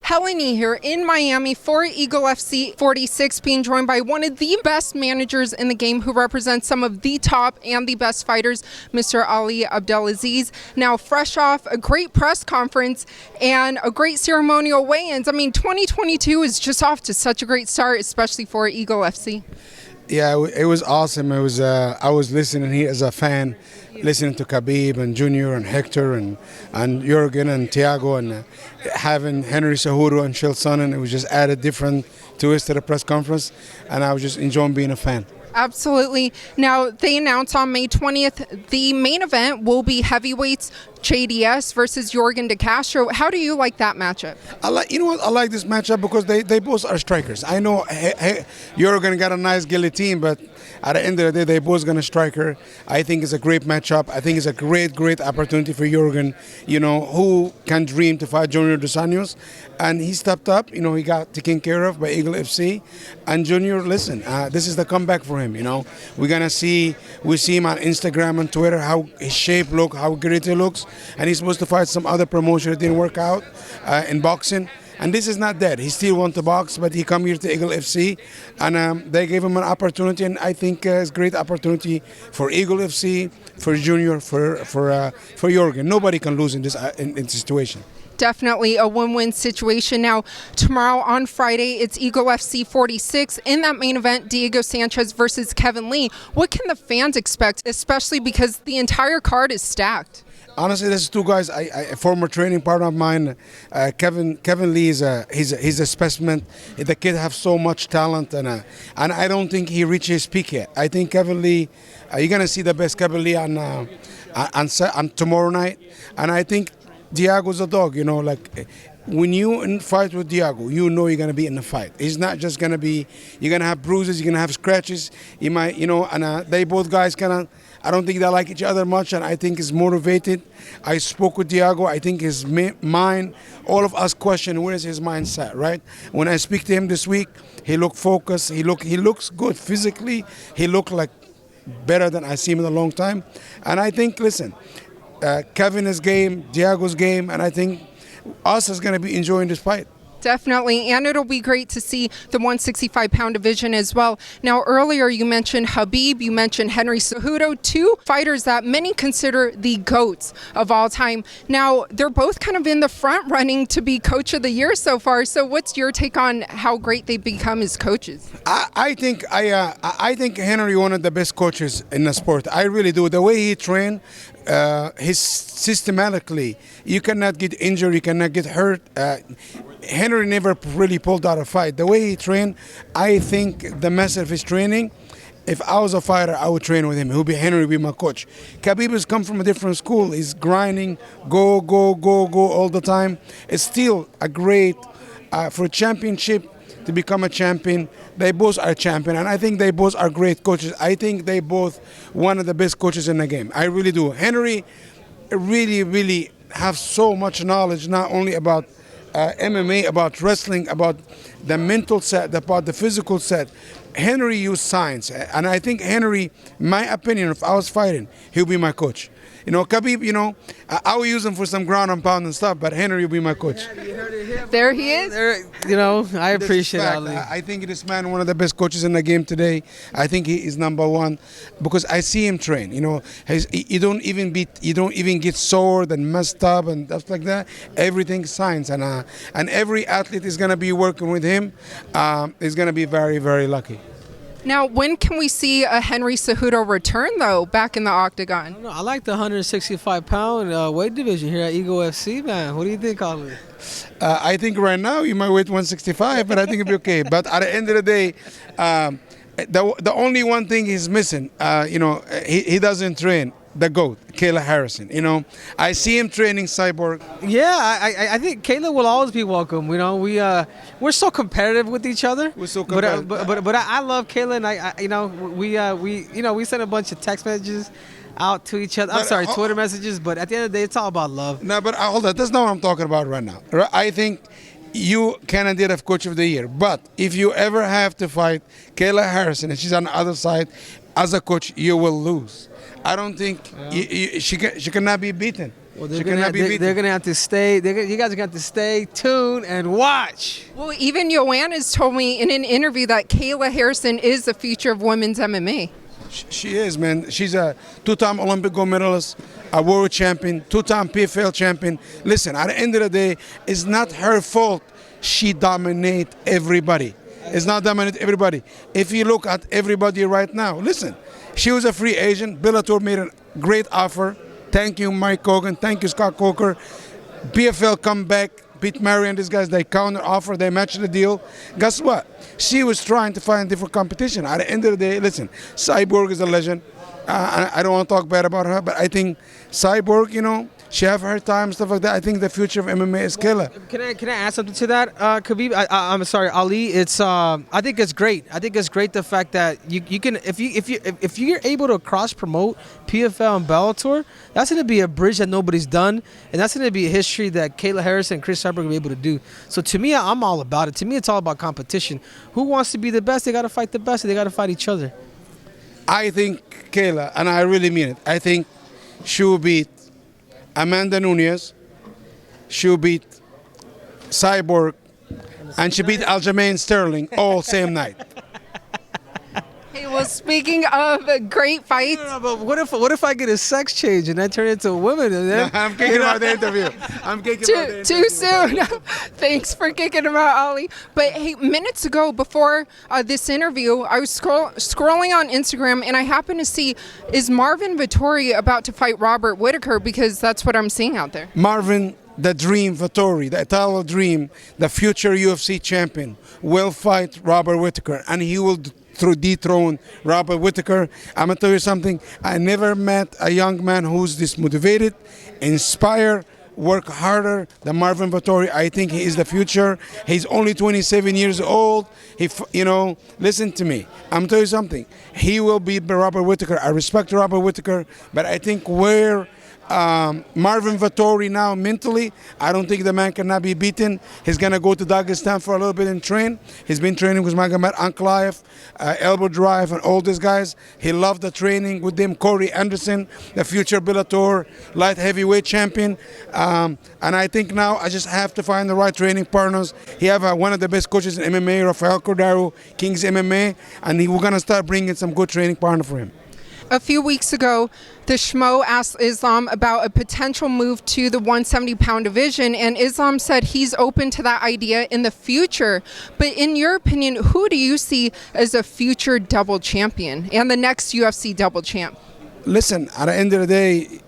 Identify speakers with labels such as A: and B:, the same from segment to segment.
A: Helen Yee here in Miami for Eagle FC 46, being joined by one of the best managers in the game who represents some of the top and the best fighters, Mr. Ali Abdelaziz. Now, fresh off a great press conference and a great ceremonial weigh-ins. I mean, 2022 is just off to such a great start, especially for Eagle FC.
B: Yeah, it was awesome. It was. I was listening here as a fan, listening to Khabib and Junior and Hector and Yorgan and Thiago and having Henry Cejudo and Chael Sonnen. It was just added different twist to the press conference, and I was just enjoying being a fan.
A: Absolutely. Now, they announced on May 20th the main event will be heavyweights, JDS versus Yorgan De Castro. How do you like that matchup?
B: I like this matchup because they both are strikers. I know Yorgan got a nice guillotine, but at the end of the day, they both gonna strike her. I think it's a great matchup. I think it's a great opportunity for Yorgan. You know, who can dream to fight Junior Dos Anjos, and he stepped up. You know, he got taken care of by Eagle FC, and Junior, listen, this is the comeback for him. You know, we see him on Instagram and Twitter how his shape look, how great he looks, and he's supposed to fight some other promotion that didn't work out in boxing. And this is not dead. He still wants to box, but he come here to Eagle FC, and they gave him an opportunity, and I think it's a great opportunity for Eagle FC, for Junior, for Yorgan. Nobody can lose in this situation.
A: Definitely a win-win situation. Now, tomorrow on Friday, it's Eagle FC 46. In that main event, Diego Sanchez versus Kevin Lee. What can the fans expect, especially because the entire card is stacked?
B: Honestly, there's two guys. A former training partner of mine, Kevin Lee, he's a specimen. The kid have so much talent, and I don't think he reached his peak yet. I think Kevin Lee, you're gonna see the best Kevin Lee on tomorrow night, and I think Diego's a dog. You know, like when you fight with Diego, you know you're gonna be in the fight. He's not just gonna be. You're gonna have bruises. You're gonna have scratches. You might, and they both guys I don't think they like each other much, and I think he's motivated. I spoke with Diego. I think his mind, all of us question where is his mindset, right? When I speak to him this week, he looked focused. He looks good physically. He looked like better than I see him in a long time. And I think, listen, Kevin is game, Diego's game, and I think us is going to be enjoying this fight.
A: Definitely, and it'll be great to see the 165-pound division as well. Now, earlier you mentioned Khabib, you mentioned Henry Cejudo, two fighters that many consider the GOATs of all time. Now, they're both kind of in the front running to be Coach of the Year so far. So what's your take on how great they've become as coaches?
B: I think Henry one of the best coaches in the sport. I really do. The way he trained, his systematically, you cannot get injured, you cannot get hurt. Henry never really pulled out a fight. The way he trained, I think the message of his training, if I was a fighter, I would train with him. Henry would be my coach. Khabib has come from a different school. He's grinding, go all the time. It's still a great, for a championship, to become a champion. They both are champion, and I think they both are great coaches. I think they both one of the best coaches in the game. I really do. Henry really have so much knowledge, not only about MMA, about wrestling, about the mental set, about the physical set. Henry used science, and I think Henry, my opinion, if I was fighting, he'll be my coach. You know, Khabib, I will use him for some ground and pound and stuff, but Henry will be my coach.
A: There he is.
C: I appreciate Ali.
B: I think this man one of the best coaches in the game today. I think he is number one because I see him train. You don't even get sore and messed up and stuff like that. Everything's science, and every athlete is gonna be working with him. Is gonna be very, very lucky.
A: Now, when can we see a Henry Cejudo return, though, back in the octagon?
C: I like the 165-pound weight division here at Eagle FC, man. What do you think, Ali?
B: I think right now you might weight 165, but I think it'll be okay. But at the end of the day, the only one thing he's missing, he doesn't train. The GOAT, Kayla Harrison. I see him training Cyborg.
C: Yeah, I think Kayla will always be welcome. We're so competitive with each other.
B: We're so competitive.
C: But I love Kayla, and we send a bunch of text messages out to each other. Twitter messages. But at the end of the day, it's all about love.
B: No, but hold on. That's not what I'm talking about right now. I think you candidate of Coach of the Year. But if you ever have to fight Kayla Harrison and she's on the other side, as a coach, you will lose. I don't think she cannot be beaten.
C: Well,
B: She cannot be beaten.
C: they're gonna have to stay. You guys are gonna have to stay tuned and watch.
A: Well, even Joanna's told me in an interview that Kayla Harrison is the future of women's MMA.
B: She is, man. She's a two-time Olympic gold medalist, a world champion, two-time PFL champion. Listen, at the end of the day, it's not her fault. She dominates everybody. It's not dominate everybody. If you look at everybody right now, listen, she was a free agent. Bellator made a great offer. Thank you, Mike Hogan. Thank you, Scott Coker. PFL come back, beat Mary and these guys. They counter offer. They matched the deal. Guess what? She was trying to find different competition. At the end of the day, listen, Cyborg is a legend. I don't want to talk bad about her, but I think Cyborg, you know, she have her time, stuff like that. I think the future of MMA is Kayla.
C: Can I add something to that, Khabib? I'm sorry, Ali. It's I think it's great. I think it's great the fact that you can if you're able to cross promote PFL and Bellator, that's going to be a bridge that nobody's done, and that's going to be a history that Kayla Harrison and Chris Cyborg will be able to do. So to me, I'm all about it. To me, it's all about competition. Who wants to be the best? They got to fight the best. And they got to fight each other.
B: I think Kayla, and I really mean it, I think she will beat Amanda Nunes, she will beat Cyborg, and she beat Aljamain Sterling all same night.
A: Hey, well, speaking of great fights.
C: No, but what if I get a sex change and I turn into a woman? And then,
B: I'm kicking out the interview. I'm kicking out the interview.
A: Too soon. Thanks for kicking him out, Ali. But hey, minutes ago, before this interview, I was scrolling on Instagram and I happened to see, is Marvin Vettori about to fight Robert Whittaker? Because that's what I'm seeing out there.
B: Marvin, the Dream Vettori, the Italo Dream, the future UFC champion, will fight Robert Whittaker, and he will dethrone Robert Whittaker. I'm gonna tell you something. I never met a young man who's this motivated, inspired, work harder than Marvin Vettori. I think he is the future. He's only 27 years old. Listen to me. I'm gonna tell you something. He will beat Robert Whittaker. I respect Robert Whittaker, but I think where Marvin Vettori now mentally, I don't think the man cannot be beaten. He's going to go to Dagestan for a little bit and train. He's been training with Magomed Ankalaev, Elbow Drive, and all these guys. He loved the training with them. Corey Anderson, the future Bellator light heavyweight champion. And I think now I just have to find the right training partners. He have one of the best coaches in MMA, Rafael Cordero, Kings MMA, and we're going to start bringing some good training partner for him.
A: A few weeks ago, the Schmo asked Islam about a potential move to the 170-pound division, and Islam said he's open to that idea in the future. But in your opinion, who do you see as a future double champion and the next UFC double champ?
B: Listen, at the end of the day,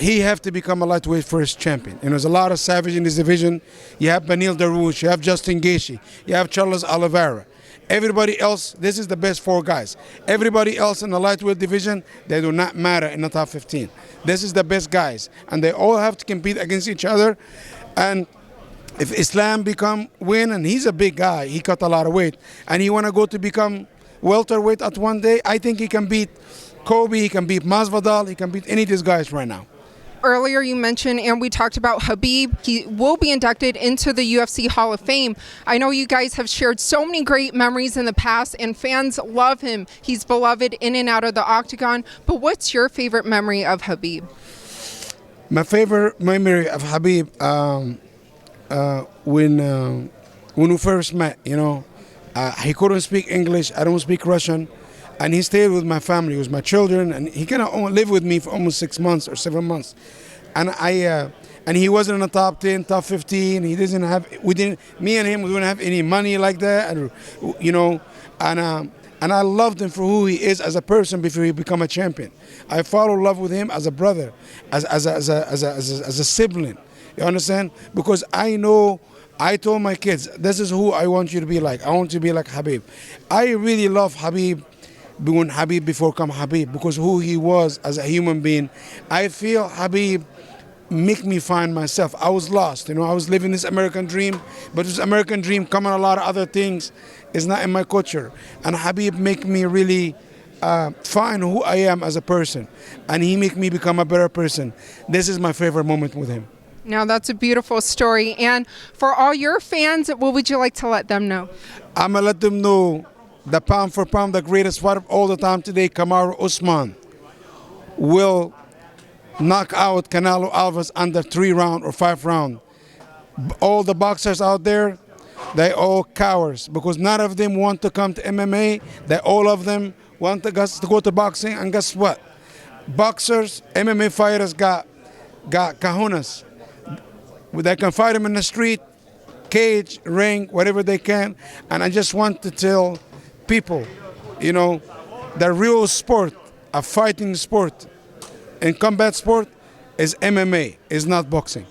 B: he have to become a lightweight first champion. There's a lot of savage in this division. You have Beneil Dariush, you have Justin Gaethje, you have Charles Oliveira. Everybody else, this is the best four guys. Everybody else in the lightweight division, they do not matter in the top 15. This is the best guys, and they all have to compete against each other. And if Islam win, and he's a big guy, he cut a lot of weight, and he want to go to become welterweight at one day, I think he can beat Kobe, he can beat Masvidal, he can beat any of these guys right now.
A: Earlier you mentioned, and we talked about Khabib. He will be inducted into the UFC Hall of Fame. I know you guys have shared so many great memories in the past, and fans love him. He's beloved in and out of the octagon. But what's your favorite memory of Khabib?
B: My favorite memory of Khabib, when we first met, he couldn't speak English, I don't speak Russian. And he stayed with my family, with my children, and he kind of lived with me for almost 6 months or 7 months. And and he wasn't in the top 10, top 15. He didn't have, me and him, we didn't have any money like that, and I loved him for who he is as a person before he became a champion. I fell in love with him as a brother, as a sibling. You understand? Because I told my kids, this is who I want you to be like. I want you to be like Khabib. I really love Khabib. When Khabib before come Khabib, because who he was as a human being. I feel Khabib make me find myself. I was lost, I was living this American dream, but this American dream coming a lot of other things is not in my culture. And Khabib make me really find who I am as a person, and he make me become a better person. This is my favorite moment with him.
A: Now that's a beautiful story. And for all your fans, what would you like to let them know?
B: I'm gonna let them know the pound for pound, the greatest fighter of all the time today, Kamaru Usman, will knock out Canelo Alvarez under 3 round or 5 round. All the boxers out there, they all cowards because none of them want to come to MMA. They all of them want to go to boxing, and guess what? Boxers, MMA fighters got kahunas. They can fight them in the street, cage, ring, whatever they can. And I just want to tell people, you know, the real sport, a fighting sport, and combat sport is MMA, is not boxing.